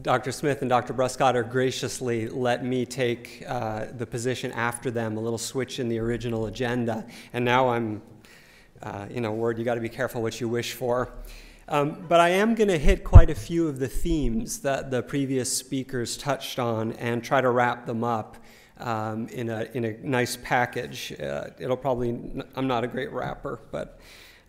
Dr. Smith and Dr. Bruscotter graciously let me take the position after them, a little switch in the original agenda, and now I'm, Ward, you got to be careful what you wish for. But I am going to hit quite a few of the themes that the previous speakers touched on and try to wrap them up in a nice package. It'll probably, I'm not a great rapper, but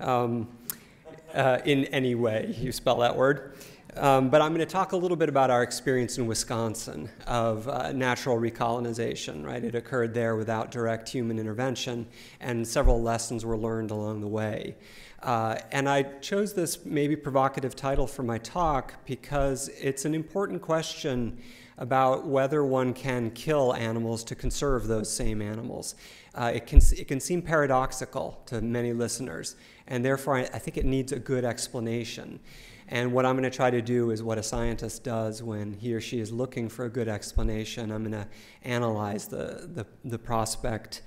in any way, you spell that word. But I'm going to talk a little bit about our experience in Wisconsin of natural recolonization, right? It occurred there without direct human intervention, and several lessons were learned along the way. And I chose this maybe provocative title for my talk because it's an important question about whether one can kill animals to conserve those same animals. It can seem paradoxical to many listeners, and therefore I think it needs a good explanation. And what I'm going to try to do is what a scientist does when he or she is looking for a good explanation. I'm going to analyze the prospect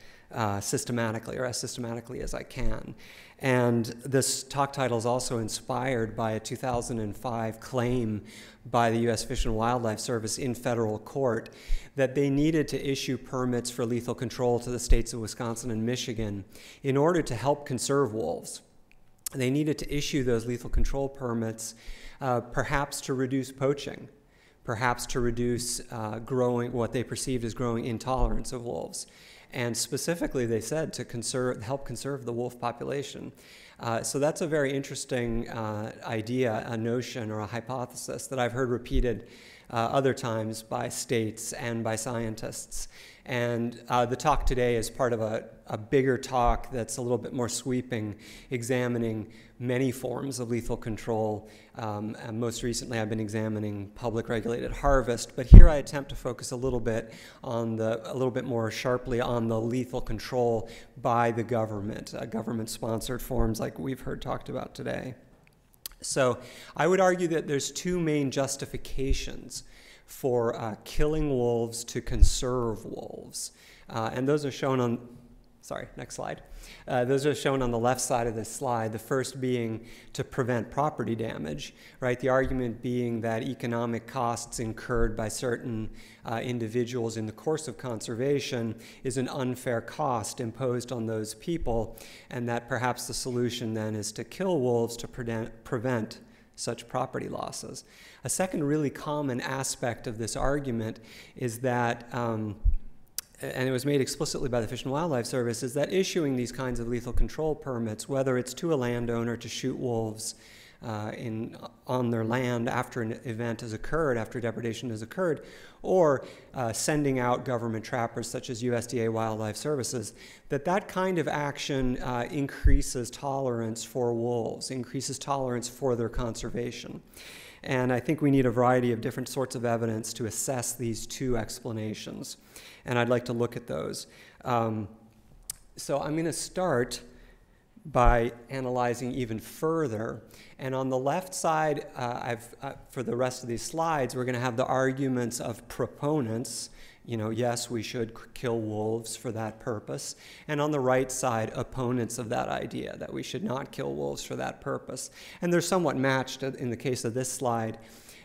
systematically, or as systematically as I can. And this talk title is also inspired by a 2005 claim by the U.S. Fish and Wildlife Service in federal court that they needed to issue permits for lethal control to the states of Wisconsin and Michigan in order to help conserve wolves. They needed to issue those lethal control permits perhaps to reduce poaching, perhaps to reduce what they perceived as growing intolerance of wolves. And specifically, they said to help conserve the wolf population. So that's a very interesting idea, a notion, or a hypothesis that I've heard repeated other times by states and by scientists. And the talk today is part of a bigger talk that's a little bit more sweeping, examining many forms of lethal control. And most recently, I've been examining public regulated harvest, but here I attempt to focus a little bit more sharply on the lethal control by the government, government-sponsored forms like we've heard talked about today. So I would argue that there's two main justifications for killing wolves to conserve wolves. And those are shown on, next slide. Those are shown on the left side of this slide, the first being to prevent property damage, right? The argument being that economic costs incurred by certain individuals in the course of conservation is an unfair cost imposed on those people, and that perhaps the solution then is to kill wolves to prevent such property losses. A second really common aspect of this argument is that and it was made explicitly by the Fish and Wildlife Service, is that issuing these kinds of lethal control permits, whether it's to a landowner to shoot wolves on their land after an event has occurred, after depredation has occurred, or sending out government trappers such as USDA Wildlife Services, that kind of action increases tolerance for wolves, increases tolerance for their conservation. And I think we need a variety of different sorts of evidence to assess these two explanations. And I'd like to look at those. So I'm going to start by analyzing even further. And on the left side, for the rest of these slides, we're going to have the arguments of proponents. Yes, we should kill wolves for that purpose. And on the right side, opponents of that idea, that we should not kill wolves for that purpose. And they're somewhat matched in the case of this slide,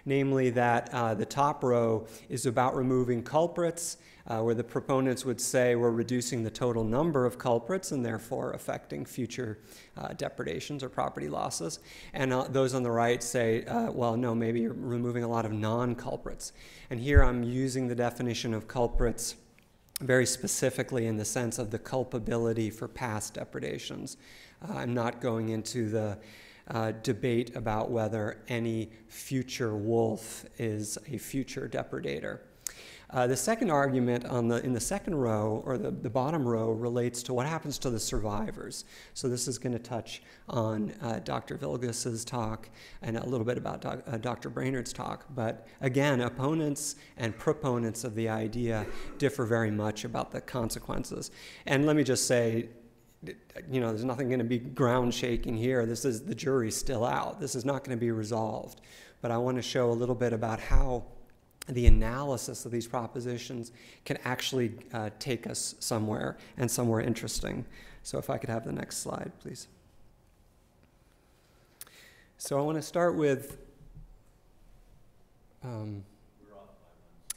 namely that the top row is about removing culprits, where the proponents would say we're reducing the total number of culprits and therefore affecting future depredations or property losses. And those on the right say, well, no, maybe you're removing a lot of non-culprits. And here I'm using the definition of culprits very specifically in the sense of the culpability for past depredations. I'm not going into the debate about whether any future wolf is a future depredator. The second argument in the second row, or the bottom row, relates to what happens to the survivors. So this is going to touch on Dr. Vilgas's talk and a little bit about Dr. Brainerd's talk. But again, opponents and proponents of the idea differ very much about the consequences. And let me just say, there's nothing going to be ground shaking here. The jury's still out. This is not going to be resolved. But I want to show a little bit about how the analysis of these propositions can actually take us somewhere, and somewhere interesting. So if I could have the next slide, please. So I want to start with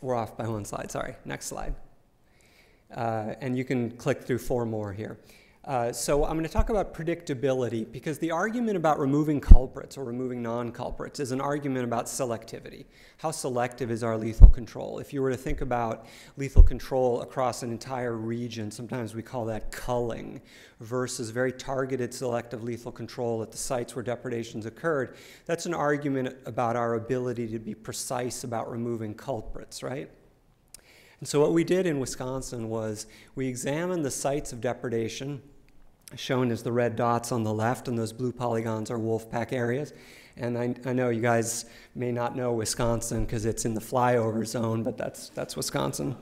We're off by one slide, sorry. Next slide. And you can click through 4 more here. So I'm going to talk about predictability because the argument about removing culprits or removing non-culprits is an argument about selectivity. How selective is our lethal control? If you were to think about lethal control across an entire region, sometimes we call that culling, versus very targeted selective lethal control at the sites where depredations occurred, that's an argument about our ability to be precise about removing culprits, right? And so what we did in Wisconsin was we examined the sites of depredation, shown as the red dots on the left, and those blue polygons are wolf pack areas. And I know you guys may not know Wisconsin because it's in the flyover zone, but that's Wisconsin.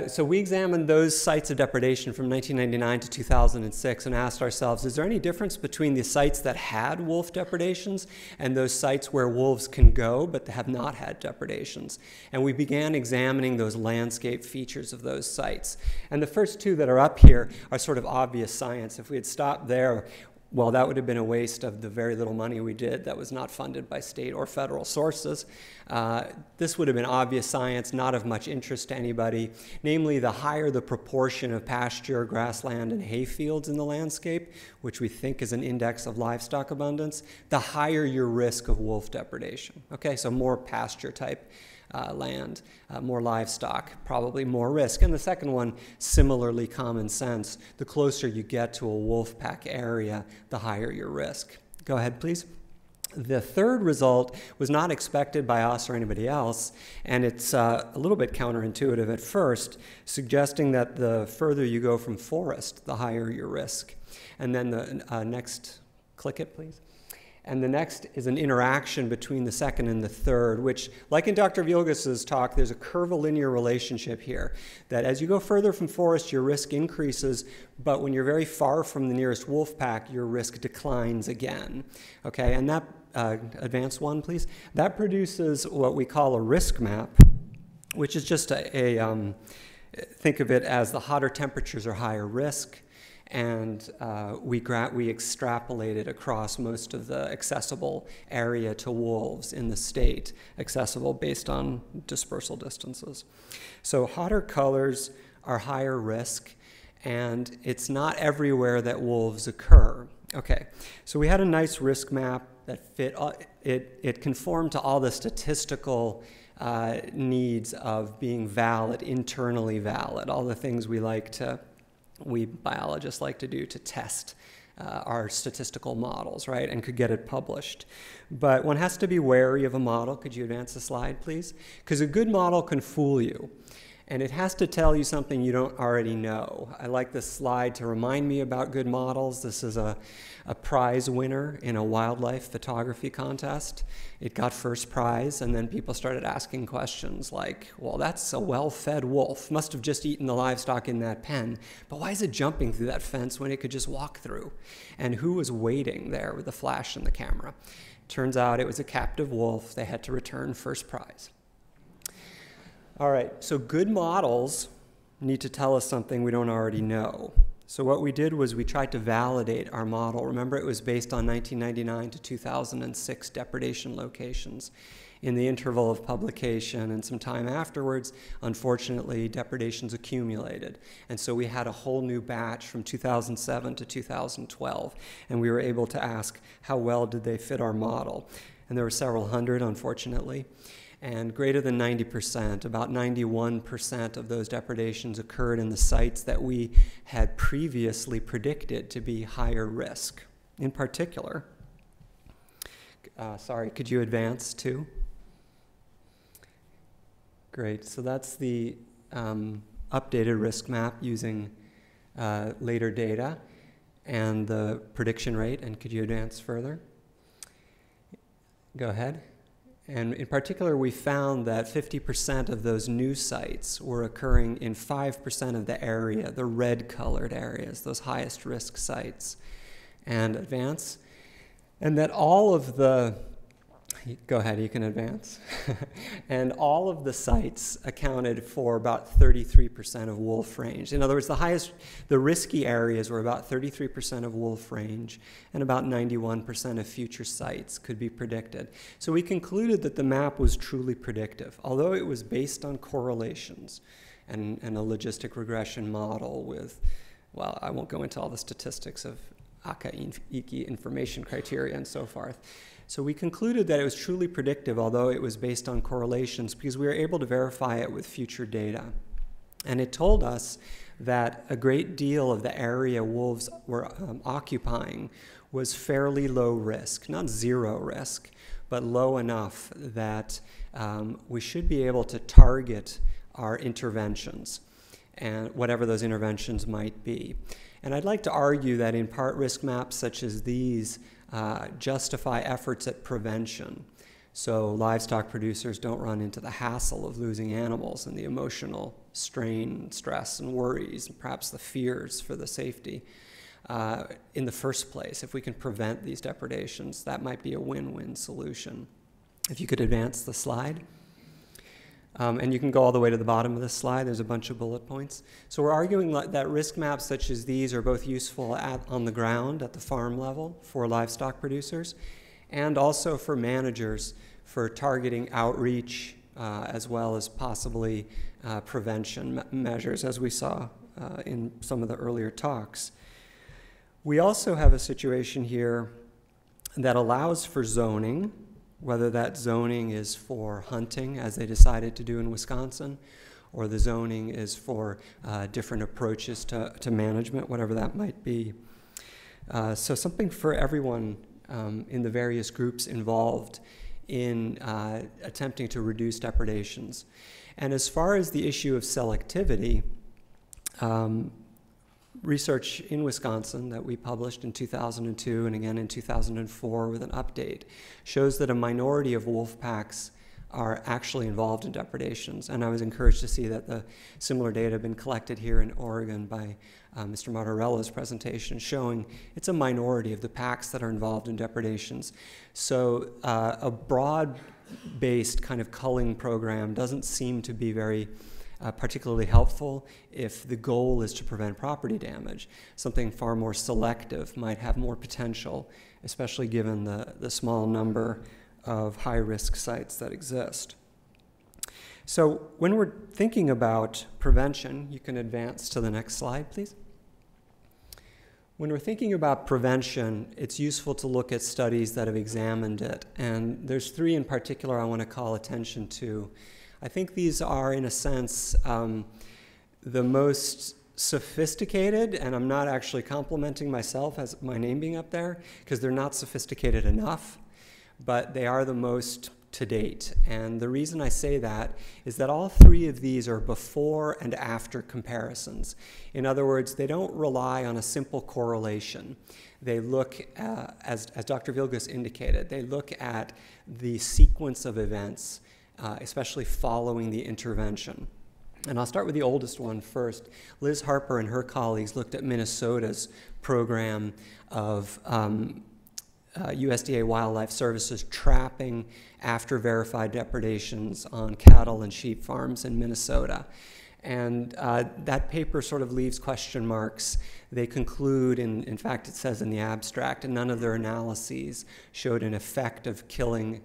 So we examined those sites of depredation from 1999 to 2006 and asked ourselves, is there any difference between the sites that had wolf depredations and those sites where wolves can go but have not had depredations? And we began examining those landscape features of those sites. And the first 2 that are up here are sort of obvious science. If we had stopped there, well, that would have been a waste of the very little money we did that was not funded by state or federal sources. This would have been obvious science, not of much interest to anybody. Namely, the higher the proportion of pasture, grassland, and hayfields in the landscape, which we think is an index of livestock abundance, the higher your risk of wolf depredation. Okay, so more pasture type land, more livestock, probably more risk. And the second one, similarly common sense. The closer you get to a wolf pack area, the higher your risk. Go ahead, please. The third result was not expected by us or anybody else, and it's a little bit counterintuitive at first, suggesting that the further you go from forest, the higher your risk. And then the next, click it, please. And the next is an interaction between the second and the third, which, like in Dr. Vilgas's talk, there's a curvilinear relationship here, that as you go further from forest, your risk increases, but when you're very far from the nearest wolf pack, your risk declines again. Okay, and that, advance one, please. That produces what we call a risk map, which is just think of it as the hotter temperatures are higher risk, and we extrapolated across most of the accessible area to wolves in the state, accessible based on dispersal distances. So hotter colors are higher risk, and it's not everywhere that wolves occur. Okay, so we had a nice risk map that fit, it conformed to all the statistical needs of being valid, internally valid, all the things we biologists like to do to test our statistical models, right, and could get it published. But one has to be wary of a model. Could you advance the slide, please? Because a good model can fool you, and it has to tell you something you don't already know. I like this slide to remind me about good models. This is a prize winner in a wildlife photography contest. It got first prize, and then people started asking questions like, well, that's a well-fed wolf. Must have just eaten the livestock in that pen, but why is it jumping through that fence when it could just walk through? And who was waiting there with the flash and the camera? Turns out it was a captive wolf. They had to return first prize. All right, so good models need to tell us something we don't already know. So what we did was we tried to validate our model. Remember, it was based on 1999 to 2006 depredation locations. In the interval of publication and some time afterwards, unfortunately, depredations accumulated. And so we had a whole new batch from 2007 to 2012, and we were able to ask how well did they fit our model. And there were several hundred, unfortunately. And greater than 90%, about 91% of those depredations occurred in the sites that we had previously predicted to be higher risk. In particular, sorry, could you advance too? Great, so that's the updated risk map using later data and the prediction rate. And could you advance further? Go ahead. And in particular, we found that 50% of those new sites were occurring in 5% of the area, the red-colored areas, those highest risk sites. And advance. And that all of the Go ahead, you can advance. And all of the sites accounted for about 33% of wolf range. In other words, the risky areas were about 33% of wolf range, and about 91% of future sites could be predicted. So we concluded that the map was truly predictive, although it was based on correlations and a logistic regression model with, well, I won't go into all the statistics of ACA information criteria and so forth. So we concluded that it was truly predictive, although it was based on correlations, because we were able to verify it with future data. And it told us that a great deal of the area wolves were occupying was fairly low risk, not zero risk, but low enough that we should be able to target our interventions, and whatever those interventions might be. And I'd like to argue that in part risk maps such as these justify efforts at prevention. So livestock producers don't run into the hassle of losing animals and the emotional strain, stress, and worries, and perhaps the fears for the safety in the first place. If we can prevent these depredations, that might be a win-win solution. If you could advance the slide. And you can go all the way to the bottom of this slide. There's a bunch of bullet points. So we're arguing that risk maps such as these are both useful on the ground at the farm level for livestock producers, and also for managers for targeting outreach as well as possibly prevention measures, as we saw in some of the earlier talks. We also have a situation here that allows for zoning, whether that zoning is for hunting, as they decided to do in Wisconsin, or the zoning is for different approaches to management, whatever that might be. So something for everyone in the various groups involved in attempting to reduce depredations. And as far as the issue of selectivity, research in Wisconsin that we published in 2002 and again in 2004 with an update shows that a minority of wolf packs are actually involved in depredations. And I was encouraged to see that the similar data have been collected here in Oregon by Mr. Martarella's presentation, showing it's a minority of the packs that are involved in depredations. So a broad-based kind of culling program doesn't seem to be very particularly helpful if the goal is to prevent property damage. Something far more selective might have more potential, especially given the small number of high-risk sites that exist. So when we're thinking about prevention, you can advance to the next slide, please. When we're thinking about prevention, it's useful to look at studies that have examined it, and there's three in particular I want to call attention to. I think these are, in a sense, the most sophisticated, and I'm not actually complimenting myself as my name being up there, because they're not sophisticated enough, but they are the most to date. And the reason I say that is that all three of these are before and after comparisons. In other words, they don't rely on a simple correlation. They look, as Dr. Vilgus indicated, they look at the sequence of events, especially following the intervention. And I'll start with the oldest one first. Liz Harper and her colleagues looked at Minnesota's program of USDA Wildlife Services trapping after verified depredations on cattle and sheep farms in Minnesota. And that paper sort of leaves question marks. They conclude, in fact it says in the abstract, and none of their analyses showed an effect of killing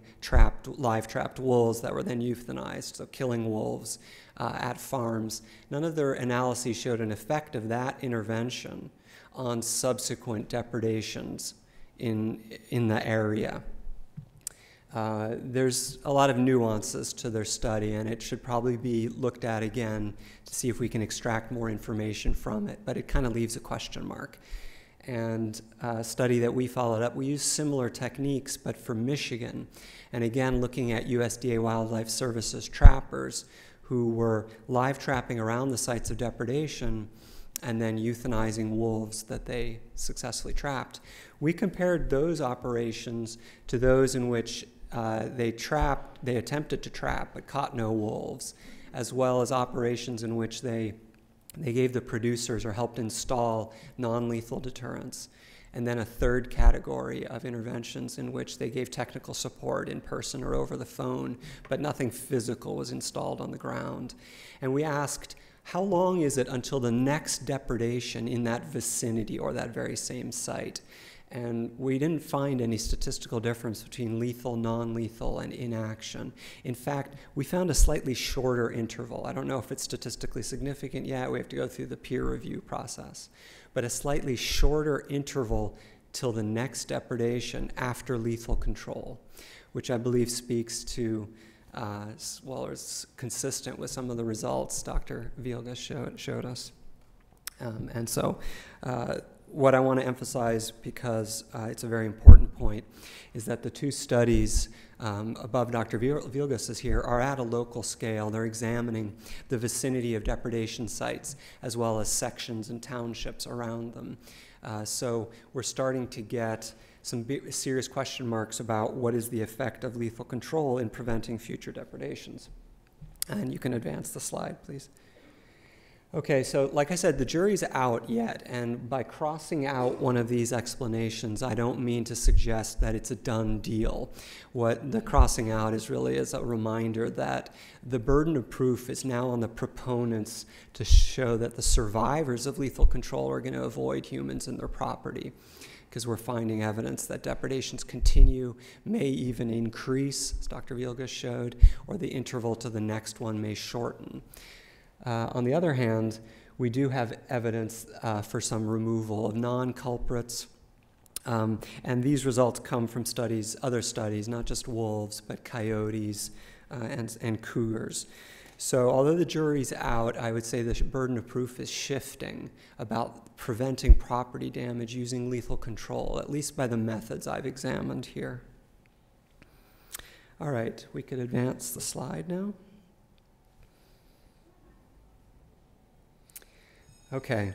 live trapped wolves that were then euthanized, so killing wolves at farms. None of their analyses showed an effect of that intervention on subsequent depredations in the area. There's a lot of nuances to their study, and it should probably be looked at again to see if we can extract more information from it, but it kind of leaves a question mark. And a study that we followed up, we used similar techniques, but for Michigan, and again looking at USDA Wildlife Services trappers who were live trapping around the sites of depredation and then euthanizing wolves that they successfully trapped. We compared those operations to those in which they attempted to trap but caught no wolves, as well as operations in which they They gave the producers or helped install non-lethal deterrents. And then a third category of interventions in which they gave technical support in person or over the phone, but nothing physical was installed on the ground. And we asked, how long is it until the next depredation in that vicinity or that very same site? And we didn't find any statistical difference between lethal, non-lethal, and inaction. In fact, we found a slightly shorter interval. I don't know if it's statistically significant yet. We have to go through the peer review process. But a slightly shorter interval till the next depredation after lethal control, which I believe speaks to, well, it's consistent with some of the results Dr. Vilgas showed us. And so what I want to emphasize, because it's a very important point, is that the two studies above Dr. Vilgas's here are at a local scale. They're examining the vicinity of depredation sites as well as sections and townships around them. So we're starting to get some serious question marks about what is the effect of lethal control in preventing future depredations. And you can advance the slide, please. Okay, so like I said, the jury's out yet, and by crossing out one of these explanations, I don't mean to suggest that it's a done deal. What the crossing out is really is a reminder that the burden of proof is now on the proponents to show that the survivors of lethal control are going to avoid humans and their property, because we're finding evidence that depredations continue, may even increase, as Dr. Vilgas showed, or the interval to the next one may shorten. On the other hand, we do have evidence for some removal of non-culprits, and these results come from studies, other studies, not just wolves, but coyotes and cougars. So although the jury's out, I would say the burden of proof is shifting about preventing property damage using lethal control, at least by the methods I've examined here. All right, we could advance the slide now. Okay.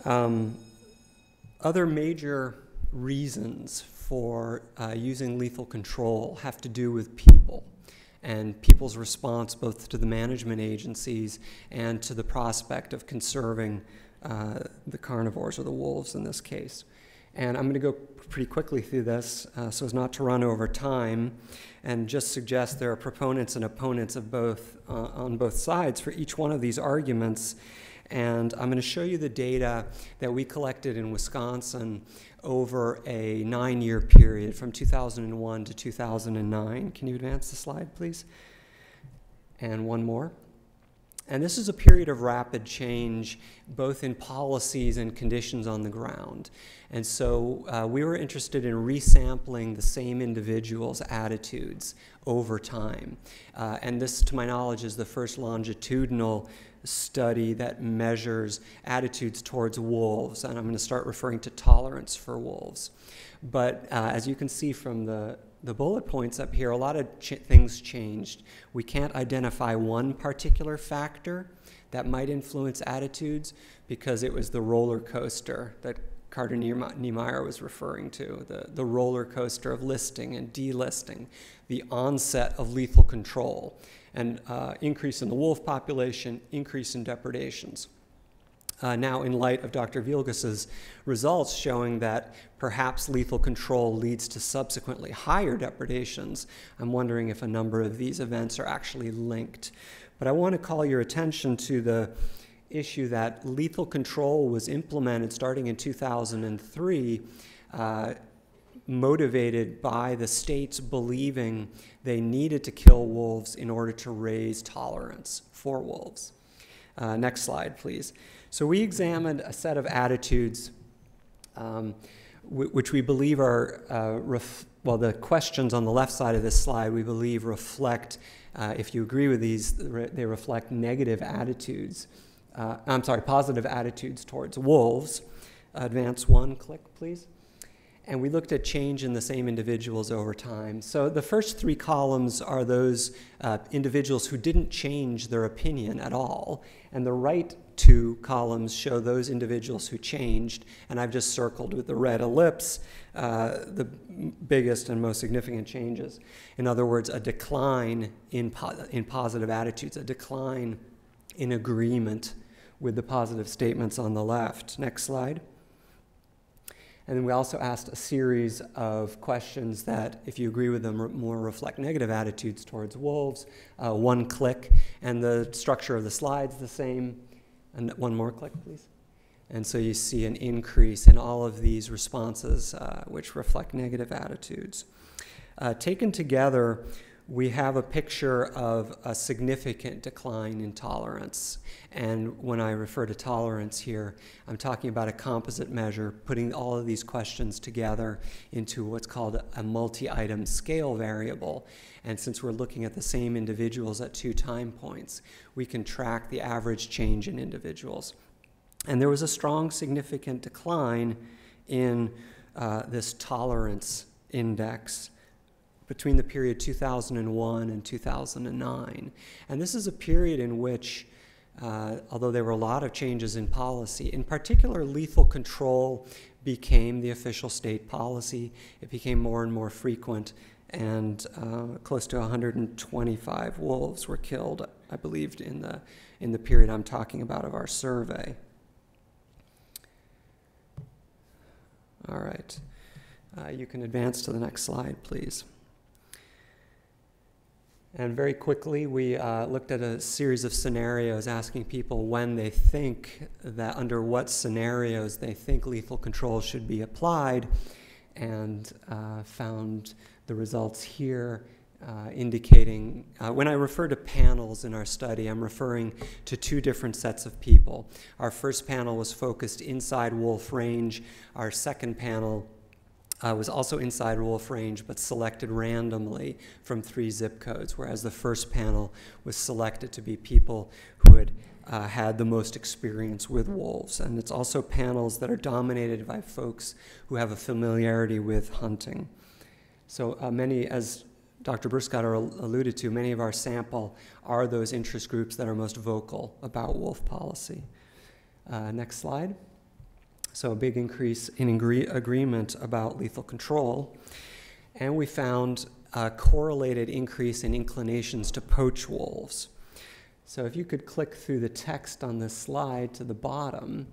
Other major reasons for using lethal control have to do with people and people's response both to the management agencies and to the prospect of conserving the carnivores, or the wolves in this case. And I'm going to go pretty quickly through this so as not to run over time, and just suggest there are proponents and opponents of both on both sides for each one of these arguments. And I'm going to show you the data that we collected in Wisconsin over a 9-year period from 2001 to 2009. Can you advance the slide, please? And one more. And this is a period of rapid change, both in policies and conditions on the ground. And so we were interested in resampling the same individuals' attitudes over time. And this, to my knowledge, is the first longitudinal study that measures attitudes towards wolves, and I'm going to start referring to tolerance for wolves. But as you can see from the bullet points up here, a lot of things changed. We can't identify one particular factor that might influence attitudes because it was the roller coaster that Carter Niemeyer was referring to, the roller coaster of listing and delisting, the onset of lethal control, and increase in the wolf population, increase in depredations. Now, in light of Dr. Vilgas's results showing that perhaps lethal control leads to subsequently higher depredations, I'm wondering if a number of these events are actually linked. But I want to call your attention to the issue that lethal control was implemented starting in 2003, motivated by the states believing they needed to kill wolves in order to raise tolerance for wolves. Next slide, please. So we examined a set of attitudes which we believe are, well, the questions on the left side of this slide we believe reflect, if you agree with these, they reflect negative attitudes. Positive attitudes towards wolves. Advance one, click, please. And we looked at change in the same individuals over time. So the first three columns are those individuals who didn't change their opinion at all. And the right two columns show those individuals who changed. And I've just circled with the red ellipse the biggest and most significant changes. In other words, a decline in positive attitudes, a decline in agreement with the positive statements on the left. Next slide. And then we also asked a series of questions that, if you agree with them, more reflect negative attitudes towards wolves. One click, and the structure of the slide's the same. And one more click, please. And so you see an increase in all of these responses, which reflect negative attitudes. Taken together, we have a picture of a significant decline in tolerance. And when I refer to tolerance here, I'm talking about a composite measure, putting all of these questions together into what's called a multi-item scale variable. And since we're looking at the same individuals at 2 time points, we can track the average change in individuals. And there was a strong, significant decline in this tolerance index between the period 2001 and 2009. And this is a period in which, although there were a lot of changes in policy, in particular lethal control became the official state policy. It became more and more frequent, and close to 125 wolves were killed, I believe, in the period I'm talking about of our survey. All right. You can advance to the next slide, please. And very quickly, we looked at a series of scenarios asking people when they think that, under what scenarios they think lethal control should be applied, and found the results here indicating, when I refer to panels in our study, I'm referring to 2 different sets of people. Our first panel was focused inside wolf range. Our second panel was also inside wolf range, but selected randomly from 3 zip codes, whereas the first panel was selected to be people who had had the most experience with wolves. And it's also panels that are dominated by folks who have a familiarity with hunting. So many, as Dr. Bruscatter alluded to, many of our sample are those interest groups that are most vocal about wolf policy. Next slide. So a big increase in agreement about lethal control. And we found a correlated increase in inclinations to poach wolves. So if you could click through the text on this slide to the bottom,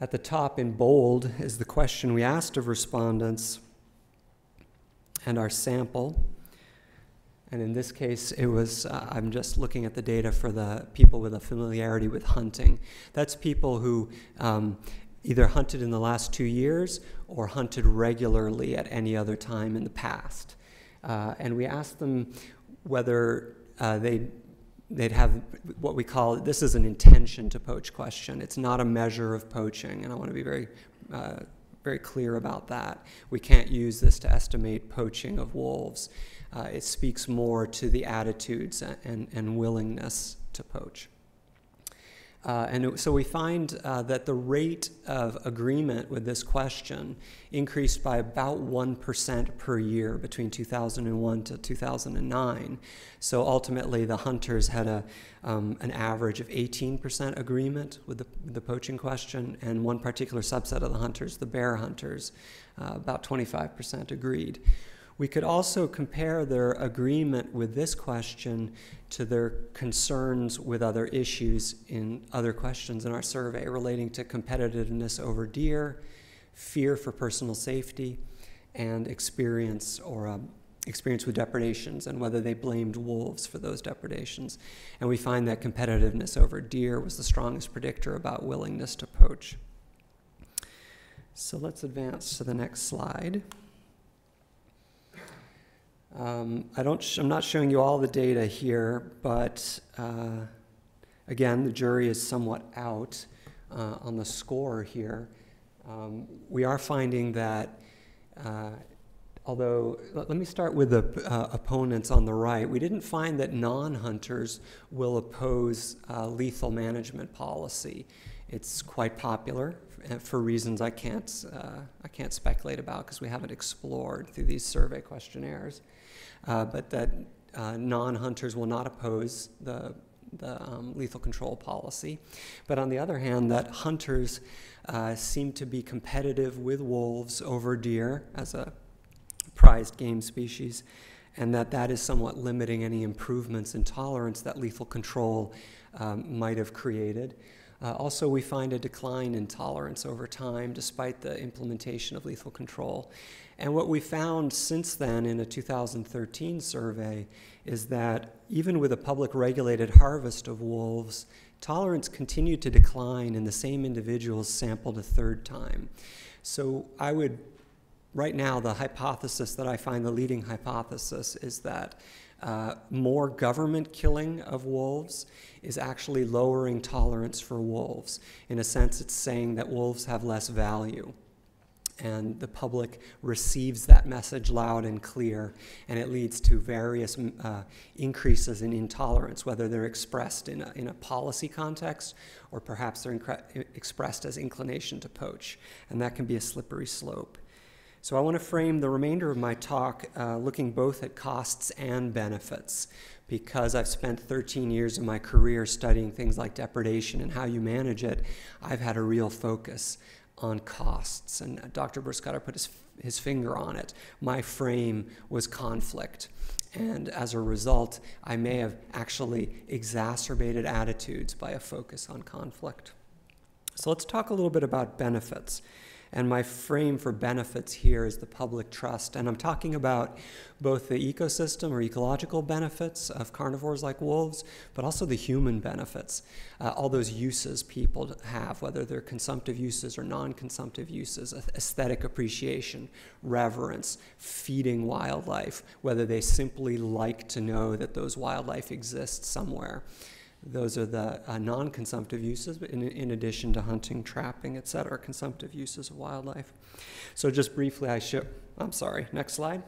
at the top in bold is the question we asked of respondents and our sample. And in this case, it was, I'm just looking at the data for the people with a familiarity with hunting. That's people who either hunted in the last 2 years or hunted regularly at any other time in the past. And we asked them whether they'd have what we call, this is an intention to poach question. It's not a measure of poaching, and I want to be very clear about that. We can't use this to estimate poaching of wolves. It speaks more to the attitudes and willingness to poach. So we find that the rate of agreement with this question increased by about 1% per year between 2001 to 2009. So ultimately, the hunters had an average of 18% agreement with the poaching question, and one particular subset of the hunters, the bear hunters, about 25% agreed. We could also compare their agreement with this question to their concerns with other issues in other questions in our survey relating to competitiveness over deer, fear for personal safety, and experience with depredations, and whether they blamed wolves for those depredations. And we find that competitiveness over deer was the strongest predictor about willingness to poach. So let's advance to the next slide. I'm not showing you all the data here, but again, the jury is somewhat out on the score here. We are finding that, although, let me start with the opponents on the right. We didn't find that non-hunters will oppose lethal management policy. It's quite popular for reasons I can't speculate about because we haven't explored through these survey questionnaires. But that non-hunters will not oppose the lethal control policy. But on the other hand, that hunters seem to be competitive with wolves over deer as a prized game species, and that is somewhat limiting any improvements in tolerance that lethal control might have created. Also, we find a decline in tolerance over time despite the implementation of lethal control. And what we found since then in a 2013 survey is that even with a public regulated harvest of wolves, tolerance continued to decline in the same individuals sampled a third time. So right now, the hypothesis that I find the leading hypothesis is that more government killing of wolves is actually lowering tolerance for wolves. In a sense, it's saying that wolves have less value. And the public receives that message loud and clear, and it leads to various increases in intolerance, whether they're expressed in a policy context or perhaps they're expressed as inclination to poach. And that can be a slippery slope. So I want to frame the remainder of my talk looking both at costs and benefits, because I've spent 13 years of my career studying things like depredation and how you manage it. I've had a real focus on costs, and Dr. Bruscatter put his finger on it. My frame was conflict, and as a result, I may have actually exacerbated attitudes by a focus on conflict. So let's talk a little bit about benefits. And my frame for benefits here is the public trust. And I'm talking about both the ecosystem or ecological benefits of carnivores like wolves, but also the human benefits, all those uses people have, whether they're consumptive uses or non-consumptive uses, aesthetic appreciation, reverence, feeding wildlife, whether they simply like to know that those wildlife exist somewhere. Those are the non-consumptive uses, but in addition to hunting, trapping, et cetera, consumptive uses of wildlife. So just briefly, next slide.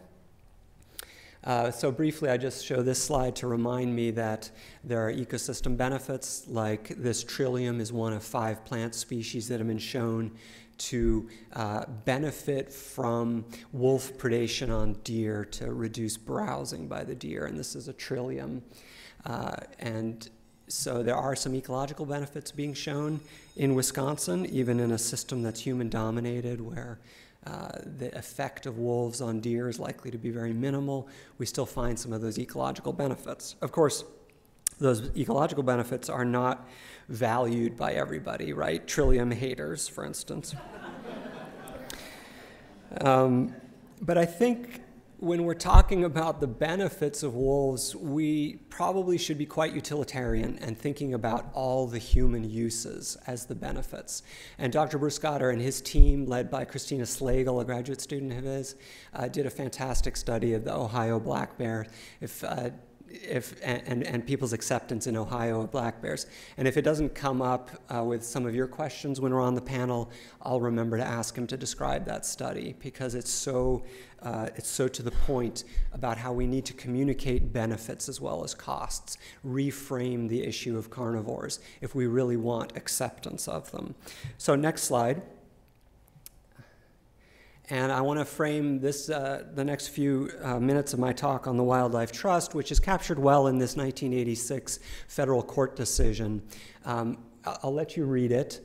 So briefly, I just show this slide to remind me that there are ecosystem benefits, like this trillium is one of 5 plant species that have been shown to benefit from wolf predation on deer to reduce browsing by the deer, and this is a trillium. So there are some ecological benefits being shown in Wisconsin, even in a system that's human-dominated, where the effect of wolves on deer is likely to be very minimal. We still find some of those ecological benefits. Of course, those ecological benefits are not valued by everybody, right? Trillium haters, for instance. But I think when we're talking about the benefits of wolves, we probably should be quite utilitarian and thinking about all the human uses as the benefits. And Dr. Bruscatter and his team, led by Christina Slagle, a graduate student of his, did a fantastic study of the Ohio black bear. And people's acceptance in Ohio of black bears. And if it doesn't come up with some of your questions when we're on the panel, I'll remember to ask him to describe that study, because it's so to the point about how we need to communicate benefits as well as costs, reframe the issue of carnivores if we really want acceptance of them. So next slide. And I want to frame this, the next few minutes of my talk on the Wildlife Trust, which is captured well in this 1986 federal court decision. I'll let you read it,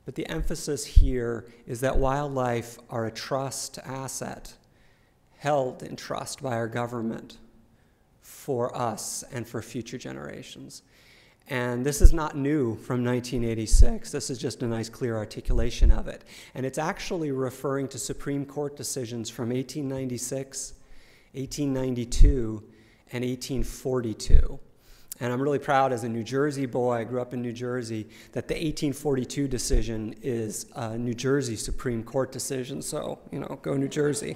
but the emphasis here is that wildlife are a trust asset held in trust by our government for us and for future generations. And this is not new from 1986. This is just a nice, clear articulation of it. And it's actually referring to Supreme Court decisions from 1896, 1892, and 1842. And I'm really proud as a New Jersey boy, I grew up in New Jersey, that the 1842 decision is a New Jersey Supreme Court decision. So, go New Jersey.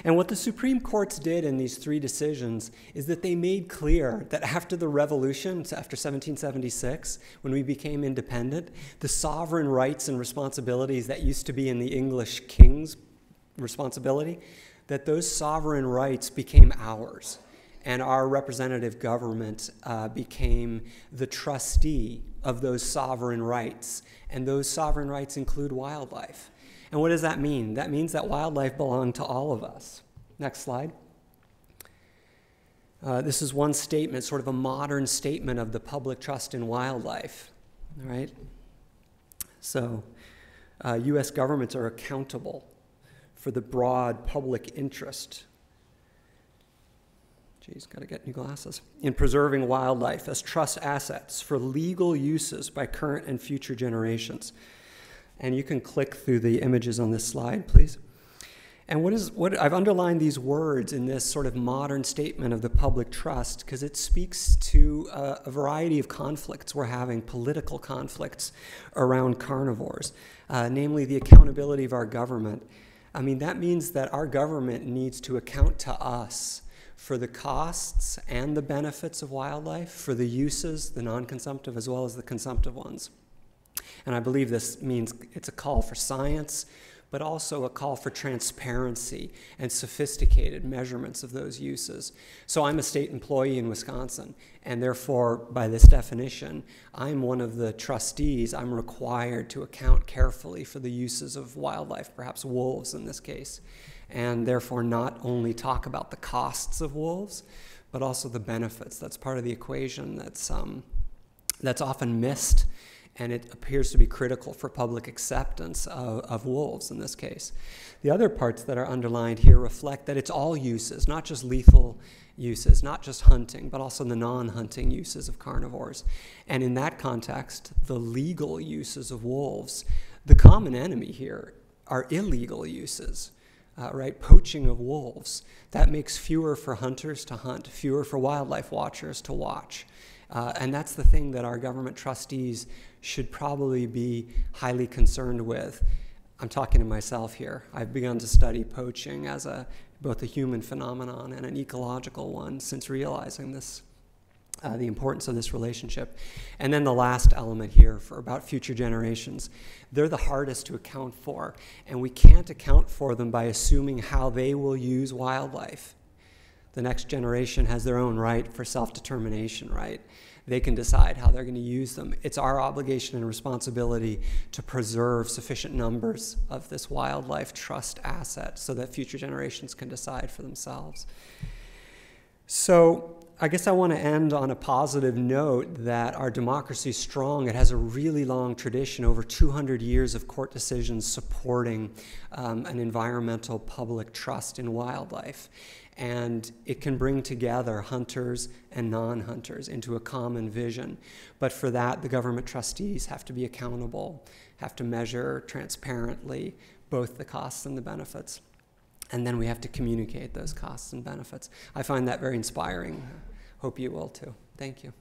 And what the Supreme Courts did in these 3 decisions is that they made clear that after the revolution, after 1776, when we became independent, the sovereign rights and responsibilities that used to be in the English king's responsibility, that those sovereign rights became ours. And our representative government became the trustee of those sovereign rights. And those sovereign rights include wildlife. And what does that mean? That means that wildlife belongs to all of us. Next slide. This is one statement, sort of a modern statement of the public trust in wildlife. All right? So, U.S. governments are accountable for the broad public interest. Geez, got to get new glasses. In preserving wildlife as trust assets for legal uses by current and future generations. And you can click through the images on this slide, please. And what I've underlined these words in this sort of modern statement of the public trust because it speaks to a variety of conflicts we're having, political conflicts around carnivores, namely the accountability of our government. I mean, that means that our government needs to account to us for the costs and the benefits of wildlife, for the uses, the non-consumptive as well as the consumptive ones. And I believe this means it's a call for science, but also a call for transparency and sophisticated measurements of those uses. So I'm a state employee in Wisconsin, and therefore, by this definition, I'm one of the trustees. I'm required to account carefully for the uses of wildlife, perhaps wolves in this case, and therefore not only talk about the costs of wolves, but also the benefits. That's part of the equation that's often missed, and it appears to be critical for public acceptance of wolves in this case. The other parts that are underlined here reflect that it's all uses, not just lethal uses, not just hunting, but also the non-hunting uses of carnivores. And in that context, the legal uses of wolves, the common enemy here are illegal uses. Right, poaching of wolves. That makes fewer for hunters to hunt, fewer for wildlife watchers to watch. And that's the thing that our government trustees should probably be highly concerned with. I'm talking to myself here. I've begun to study poaching as both a human phenomenon and an ecological one since realizing this, the importance of this relationship. And then the last element here for about future generations. They're the hardest to account for, and we can't account for them by assuming how they will use wildlife. The next generation has their own right for self-determination, right? They can decide how they're going to use them. It's our obligation and responsibility to preserve sufficient numbers of this wildlife trust asset so that future generations can decide for themselves. So I guess I want to end on a positive note that our democracy is strong. It has a really long tradition, over 200 years of court decisions supporting an environmental public trust in wildlife. And it can bring together hunters and non-hunters into a common vision. But for that, the government trustees have to be accountable, have to measure transparently both the costs and the benefits. And then we have to communicate those costs and benefits. I find that very inspiring. Hope you will too. Thank you.